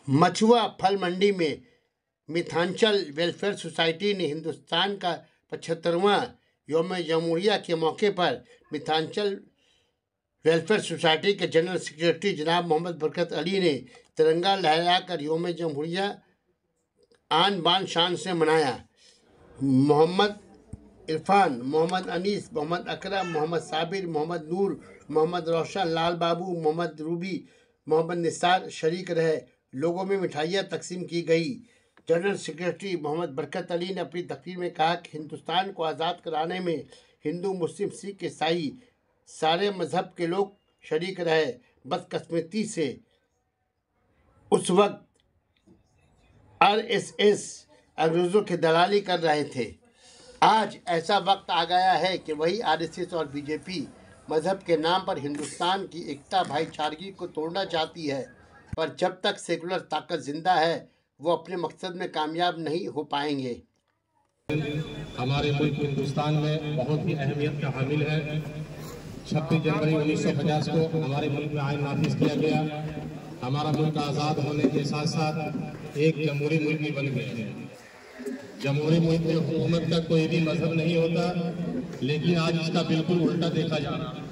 मछुआ फल मंडी में मिथांचल welfare society ने हिंदुस्तान का 75वां यौम जमहूरिया के मौके पर मिथांचल वेलफेयर सोसाइटी के जनरल सेक्रेटरी जनाब मोहम्मद बरकत अली ने तिरंगा लहराकर यौम जमहूरिया आन बान शान से मनाया। मोहम्मद इरफान, मोहम्मद अनीस, मोहम्मद अकरम, मोहम्मद साबिर, मोहम्मद नूर, मोहम्मद रोशन, लाल बाबू, मोहम्मद रूबी, मोहम्मद निसार शरीक रहे। लोगों में मिठाइयाँ तकसीम की गई। जनरल सेक्रेटरी मोहम्मद बरकत अली ने अपनी तकरीर में कहा कि हिंदुस्तान को आज़ाद कराने में हिंदू, मुस्लिम, सिख, ईसाई सारे मज़हब के लोग शरीक रहे। बदकिस्मती से उस वक्त RSS अंग्रेज़ों की दलाली कर रहे थे। आज ऐसा वक्त आ गया है कि वही RSS और BJP मज़हब के नाम पर हिंदुस्तान की एकता, भाईचारगी को तोड़ना चाहती है, पर जब तक सेकुलर ताकत जिंदा है वो अपने मकसद में कामयाब नहीं हो पाएंगे। हमारे मुल्क हिंदुस्तान में बहुत ही अहमियत का हामिल है। 26 जनवरी 1950 को हमारे मुल्क में आइन नाफिज किया गया। हमारा मुल्क आज़ाद होने के साथ साथ एक जमहूरी मुल्क भी बन गया है। जमहूरी मुल्क में हुकूमत का कोई भी मजहब नहीं होता, लेकिन आज इसका बिल्कुल उल्टा देखा जा रहा है।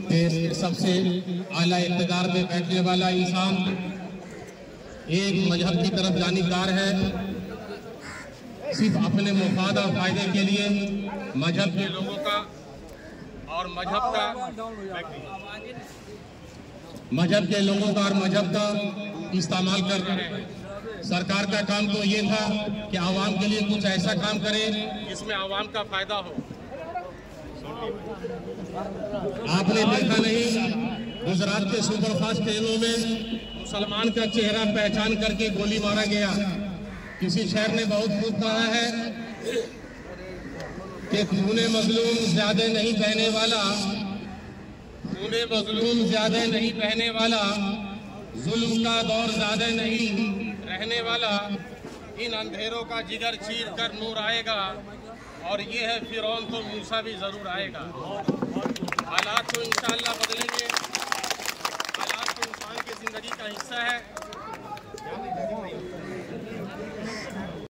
देश के सबसे आला इक़्तिदार में बैठने वाला इंसान एक मजहब की तरफ जानिबदार है। सिर्फ अपने मुफाद और फायदे के लिए मजहब के लोगों का और मजहब का इस्तेमाल कर रहे हैं। सरकार का काम तो ये था कि आवाम के लिए कुछ ऐसा काम करे जिसमें आवाम का फायदा हो। आपने देखा नहीं, गुजरात के सुपरफास्ट ट्रेनों में मुसलमान का चेहरा पहचान करके गोली मारा गया। किसी शायर ने बहुत खूब कहा है कि खूने मजलूम ज्यादा नहीं बहने वाला, जुल्म का दौर ज्यादा नहीं रहने वाला, इन अंधेरों का जिगर चीर कर नूर आएगा, और ये है फिरौन तो मूसा भी जरूर आएगा। हालात तो इंशाअल्लाह बदलेंगे। हालात तो इंसान की जिंदगी का हिस्सा है।